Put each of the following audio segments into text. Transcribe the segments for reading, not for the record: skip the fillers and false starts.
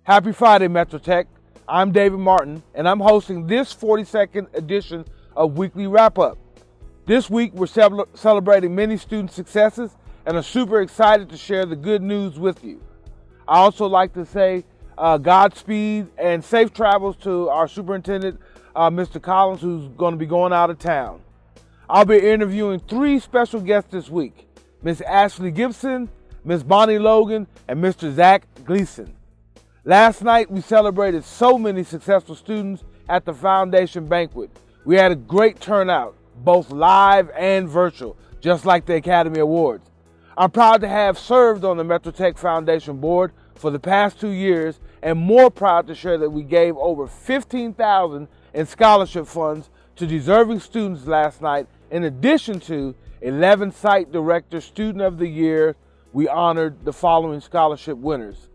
Happy Friday, Metro Tech. I'm David Martin, and I'm hosting this 42nd edition of Weekly Wrap-Up. This week, we're celebrating many student successes and are super excited to share the good news with you. I also like to say Godspeed and safe travels to our superintendent, Mr. Collins, who's going to be going out of town. I'll be interviewing 3 special guests this week: Ms. Ashley Gibson, Ms. Bonnie Logan, and Mr. Zach Gleason. Last night, we celebrated so many successful students at the Foundation Banquet. We had a great turnout, both live and virtual, just like the Academy Awards. I'm proud to have served on the Metro Tech Foundation Board for the past 2 years, and more proud to share that we gave over $15,000 in scholarship funds to deserving students last night. In addition to 11 Site Director Student of the Year, we honored the following scholarship winners: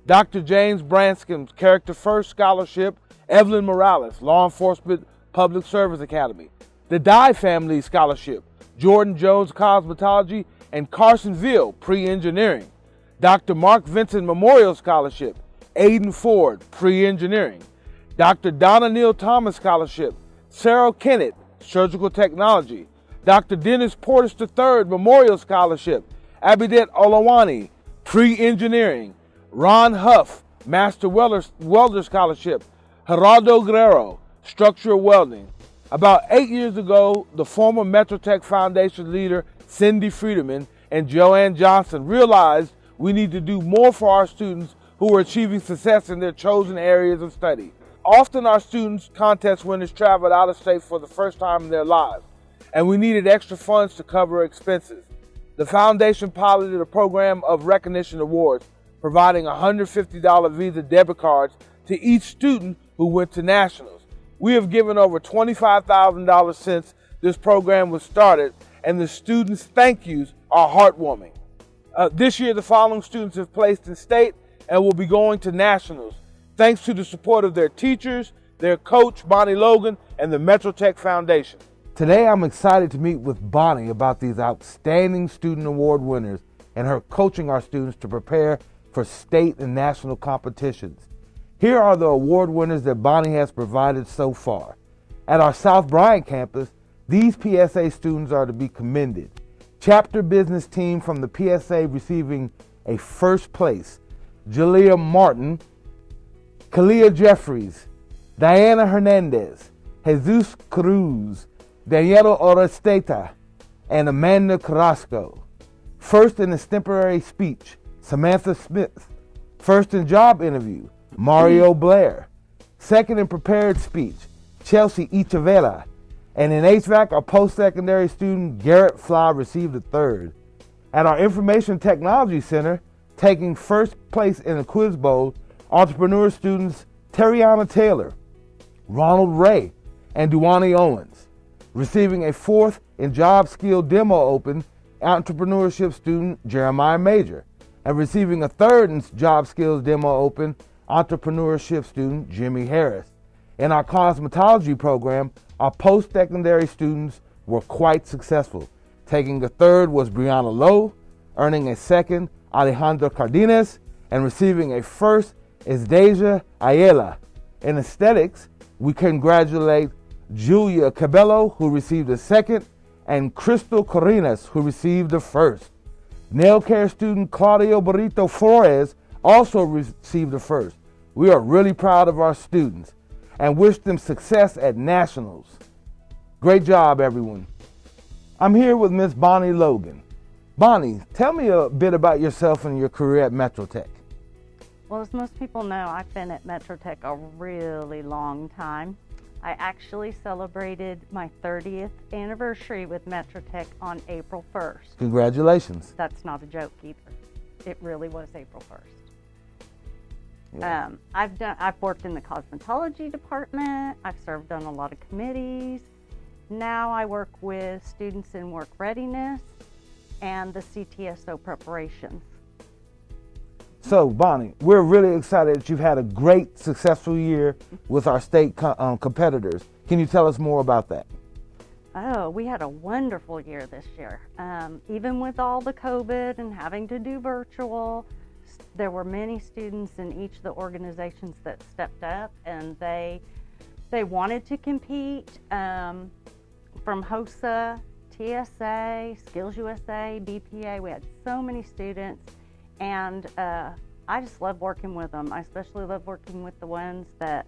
Dr. James Branscom's Character First Scholarship, Evelyn Morales, Law Enforcement Public Service Academy; the Dye Family Scholarship, Jordan Jones Cosmetology and Carsonville Pre-Engineering; Dr. Mark Vincent Memorial Scholarship, Aiden Ford Pre-Engineering; Dr. Donna Neal Thomas Scholarship, Sarah Kennett Surgical Technology; Dr. Dennis Portis III Memorial Scholarship, Abidet Olawani Pre-Engineering; Ron Huff Master Welder Scholarship, Geraldo Guerrero Structural Welding. About 8 years ago, the former Metro Tech Foundation leader Cindy Friedman and Joanne Johnson realized we need to do more for our students who are achieving success in their chosen areas of study. Often our students contest winners traveled out of state for the first time in their lives, and we needed extra funds to cover expenses. The foundation piloted a program of recognition awards, providing $150 Visa debit cards to each student who went to nationals. We have given over $25,000 since this program was started, and the students' thank yous are heartwarming. This year, the following students have placed in state and will be going to nationals, thanks to the support of their teachers, their coach, Bonnie Logan, and the Metro Tech Foundation. Today, I'm excited to meet with Bonnie about these outstanding student award winners and her coaching our students to prepare for state and national competitions. Here are the award winners that Bonnie has provided so far. At our South Bryant campus, these PSA students are to be commended. Chapter Business Team from the PSA receiving a first place: Jalea Martin, Kalia Jeffries, Diana Hernandez, Jesus Cruz, Daniela Oresteta, and Amanda Carrasco. First in extemporary speech, Samantha Smith. First in job interview, Mario Blair. Second in prepared speech, Chelsea Ichavera. And in HVAC, our post-secondary student, Garrett Fly, received a third. At our Information Technology Center, taking first place in the Quiz Bowl, entrepreneur students Terriana Taylor, Ronald Ray, and Duwani Owens. Receiving a fourth in Job Skill Demo Open, entrepreneurship student Jeremiah Major. And receiving a third in Job Skills Demo Open, entrepreneurship student Jimmy Harris. In our cosmetology program, our post-secondary students were quite successful. Taking a third was Brianna Lowe, earning a second, Alejandro Cardenas, and receiving a first is Deja Ayala. In aesthetics, we congratulate Julia Cabello, who received a second, and Crystal Corinas, who received the first. Nail care student Claudio Burrito Flores also received the first. We are really proud of our students and wish them success at nationals. Great job, everyone. I'm here with Miss Bonnie Logan. Bonnie, tell me a bit about yourself and your career at Metro Tech. Well, as most people know, I've been at Metro Tech a really long time. I actually celebrated my 30th anniversary with Metro Tech on April 1st. Congratulations. That's not a joke either. It really was April 1st. Yeah. I've worked in the cosmetology department. I've served on a lot of committees. Now I work with students in work readiness and the CTSO preparations. So, Bonnie, we're really excited that you've had a great, successful year with our state competitors. Can you tell us more about that? Oh, we had a wonderful year this year. Even with all the COVID and having to do virtual, There were many students in each of the organizations that stepped up, and they wanted to compete, from HOSA, TSA, Skills USA, BPA. We had so many students, and I just love working with them. I especially love working with the ones that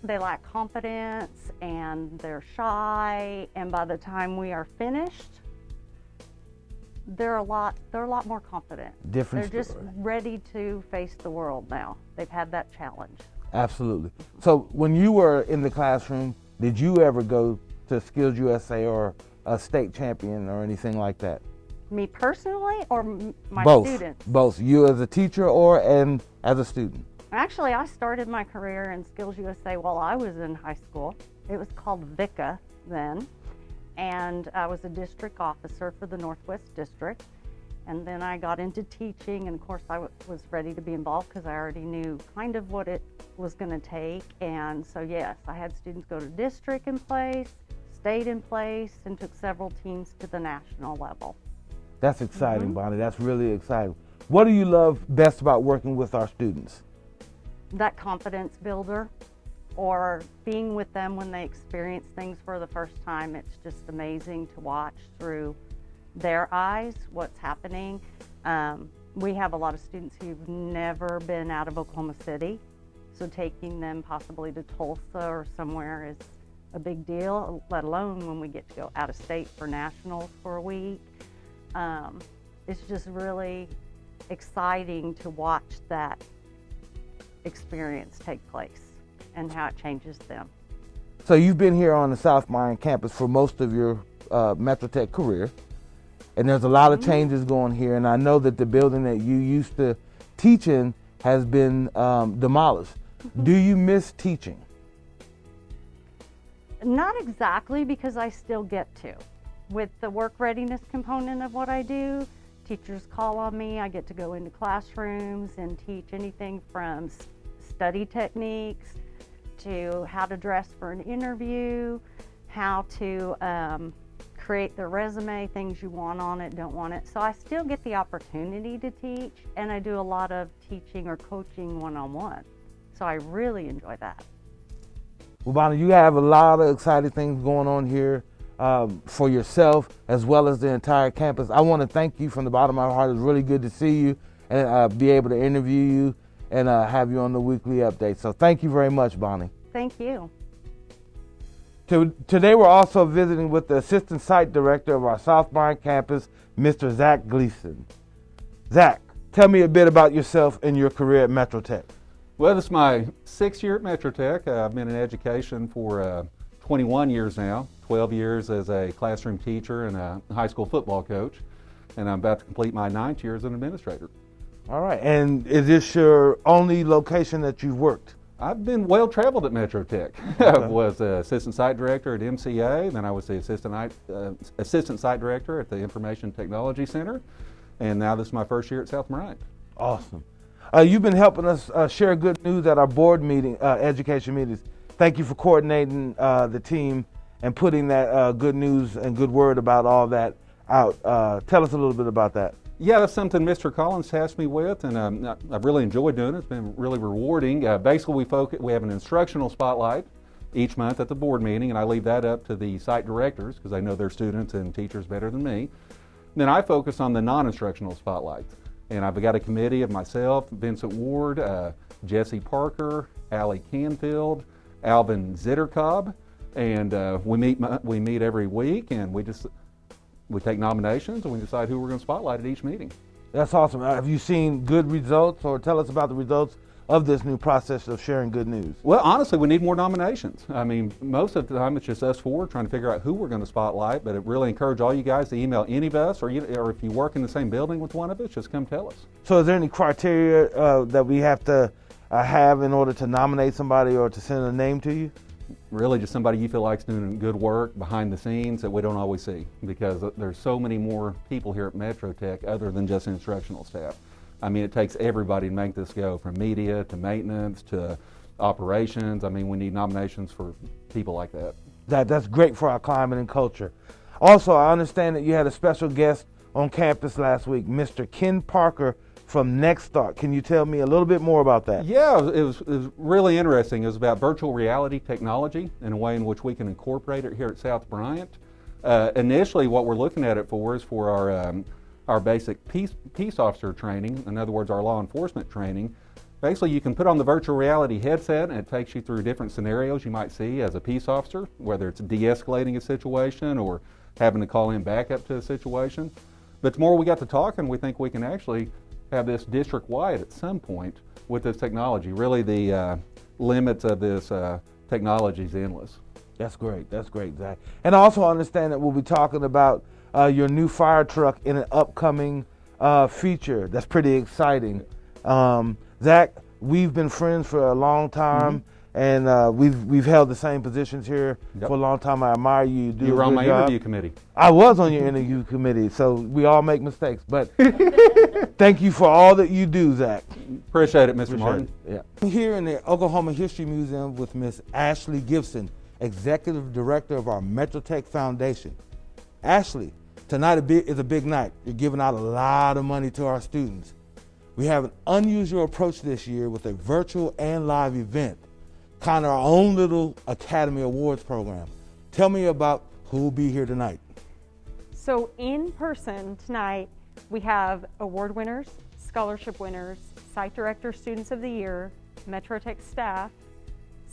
they lack confidence and they're shy, and by the time we are finished, they're a lot more confident. They're just ready to face the world now. They've had that challenge. Absolutely. So when you were in the classroom, did you ever go to Skills USA or a state champion or anything like that? Me personally, or my students? Both. You as a teacher and as a student? Actually, I started my career in Skills USA while I was in high school. It was called VICA then, and I was a district officer for the Northwest District. And then I got into teaching, and of course I was ready to be involved because I already knew kind of what it was going to take. And so yes, I had students go to district in place, state in place, and took several teams to the national level. That's exciting, Bonnie. That's really exciting. What do you love best about working with our students? That confidence builder, or being with them when they experience things for the first time. It's just amazing to watch through their eyes what's happening. We have a lot of students who've never been out of Oklahoma City, so taking them possibly to Tulsa or somewhere is a big deal, let alone when we get to go out of state for nationals for a week. It's just really exciting to watch that experience take place and how it changes them. So you've been here on the South Bryan campus for most of your Metro Tech career, and there's a lot of changes going here, and I know that the building that you used to teach in has been demolished. Do you miss teaching? Not exactly, because I still get to. With the work readiness component of what I do, teachers call on me. I get to go into classrooms and teach anything from study techniques to how to dress for an interview, how to create the resume, things you want on it, don't want it. So I still get the opportunity to teach, and I do a lot of teaching or coaching one-on-one. So I really enjoy that. Well, Bonnie, you have a lot of exciting things going on here for yourself as well as the entire campus. I want to thank you from the bottom of my heart. It's really good to see you and be able to interview you and have you on the weekly update. So thank you very much, Bonnie. Thank you. Today we're also visiting with the Assistant Site Director of our South Bryan campus, Mr. Zach Gleason. Zach, tell me a bit about yourself and your career at Metro Tech. Well, this is my 6th year at Metro Tech. I've been in education for 21 years now, 12 years as a classroom teacher and a high school football coach, and I'm about to complete my 9th year as an administrator. All right, and is this your only location that you've worked? I've been well traveled at Metro Tech. Okay. I was assistant site director at MCA, then I was the assistant site director at the Information Technology Center, and now this is my 1st year at South Bryan. Awesome. You've been helping us share good news at our board meeting, education meetings. Thank you for coordinating the team and putting that good news and good word about all that out. Tell us a little bit about that. Yeah, that's something Mr. Collins tasked me with, and I've really enjoyed doing it. It's been really rewarding. Basically, we have an instructional spotlight each month at the board meeting, and I leave that up to the site directors because I know their students and teachers better than me. Then I focus on the non-instructional spotlights, and I've got a committee of myself, Vincent Ward, Jesse Parker, Allie Canfield, Alvin Zittercobb, and we meet every week, and we take nominations and we decide who we're going to spotlight at each meeting. That's awesome. Have you seen good results, or tell us about the results of this new process of sharing good news? Well, honestly, we need more nominations. I mean, most of the time it's just us four trying to figure out who we're going to spotlight, but it really encourage all you guys to email any of us, or if you work in the same building with one of us, just come tell us. So is there any criteria that we have to have in order to nominate somebody or to send a name to you? Really just somebody you feel like's doing good work behind the scenes that we don't always see, because there's so many more people here at Metro Tech other than just instructional staff. I mean, it takes everybody to make this go, from media to maintenance to operations. I mean, we need nominations for people like that. That's great for our climate and culture. Also, I understand that you had a special guest on campus last week, Mr. Ken Parker from Next Start. Can you tell me a little bit more about that? Yeah, it was really interesting. It was about virtual reality technology and a way in which we can incorporate it here at South Bryant. Initially, what we're looking at it for is for our basic peace officer training, in other words, our law enforcement training. Basically, you can put on the virtual reality headset and it takes you through different scenarios you might see as a peace officer, whether it's de-escalating a situation or having to call in backup to a situation. But the more we got to talking, we think we can actually have this district-wide at some point with this technology. Really, the limits of this technology is endless. That's great, Zach. And I also understand that we'll be talking about your new fire truck in an upcoming feature. That's pretty exciting. Zach, we've been friends for a long time, and we've held the same positions here for a long time. I admire you. You do You were a on good my job. interview committee. I was on your interview committee, so we all make mistakes. But thank you for all that you do, Zach. Appreciate it, Mr. Martin. Yeah. I'm here in the Oklahoma History Museum with Miss Ashley Gibson, Executive Director of our MetroTech Foundation. Ashley, tonight is a big night. You're giving out a lot of money to our students. We have an unusual approach this year with a virtual and live event, kind of our own little Academy Awards program. Tell me about who will be here tonight. So in person tonight, we have award winners, scholarship winners, site director, students of the year, MetroTech staff,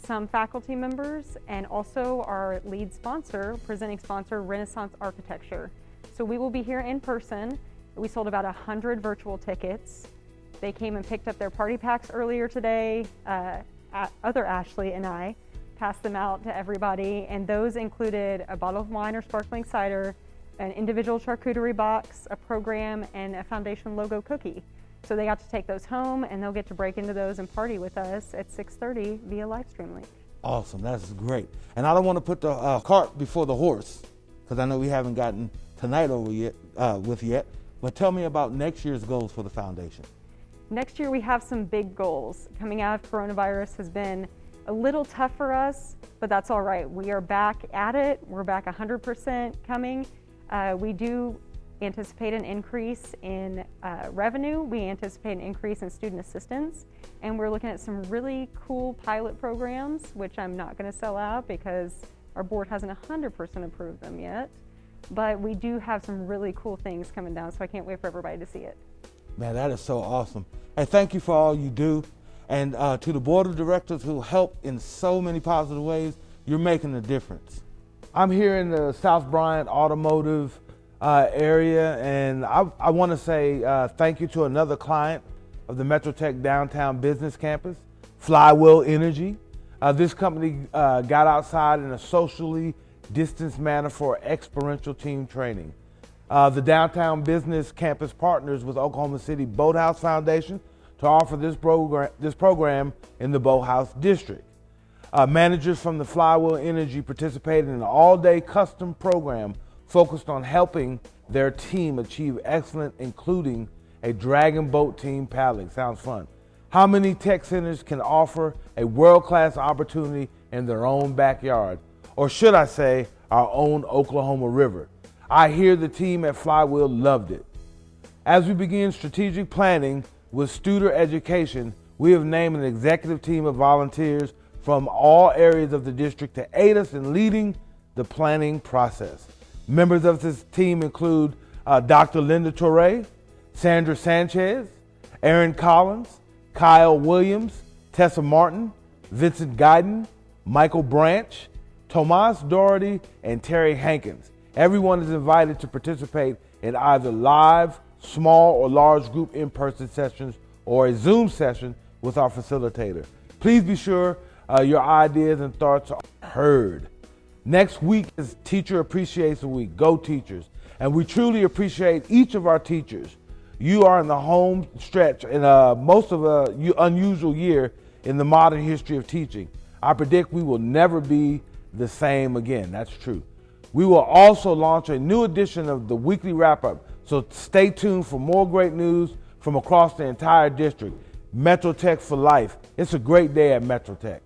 some faculty members, and also our lead sponsor, presenting sponsor, Renaissance Architecture. So we will be here in person. We sold about 100 virtual tickets. They came and picked up their party packs earlier today. Other Ashley and I passed them out to everybody, and those included a bottle of wine or sparkling cider, an individual charcuterie box, a program, and a foundation logo cookie. So they got to take those home, and they'll get to break into those and party with us at 6:30 via live stream link. Awesome, that's great. And I don't want to put the cart before the horse, because I know we haven't gotten tonight over yet, but tell me about next year's goals for the foundation. Next year we have some big goals. Coming out of coronavirus has been a little tough for us, but that's all right. We are back at it. We're back 100% coming. We do anticipate an increase in revenue. We anticipate an increase in student assistance, and we're looking at some really cool pilot programs, which I'm not going to sell out because our board hasn't 100% approved them yet. But we do have some really cool things coming down, so I can't wait for everybody to see it. Man, that is so awesome. And thank you for all you do. And to the board of directors who help in so many positive ways, you're making a difference. I'm here in the South Bryant automotive area, and I want to say thank you to another client of the MetroTech Downtown Business Campus, Flywheel Energy. This company got outside in a socially distanced manner for experiential team training. The Downtown Business Campus partners with Oklahoma City Boathouse Foundation to offer this program in the Boathouse District. Managers from the Flywheel Energy participated in an all-day custom program focused on helping their team achieve excellence, including a dragon boat team paddling. Sounds fun. How many tech centers can offer a world-class opportunity in their own backyard? Or should I say, our own Oklahoma River? I hear the team at Flywheel loved it. As we begin strategic planning with student education, we have named an executive team of volunteers from all areas of the district to aid us in leading the planning process. Members of this team include Dr. Linda Torre, Sandra Sanchez, Aaron Collins, Kyle Williams, Tessa Martin, Vincent Guyton, Michael Branch, Tomas Doherty, and Terry Hankins. Everyone is invited to participate in either live, small, or large group in-person sessions or a Zoom session with our facilitator. Please be sure your ideas and thoughts are heard. Next week is Teacher Appreciation Week. Go Teachers. And we truly appreciate each of our teachers. You are in the home stretch in most of an unusual year in the modern history of teaching. I predict we will never be the same again. That's true. We will also launch a new edition of the weekly wrap-up, so stay tuned for more great news from across the entire district. MetroTech for life. It's a great day at MetroTech.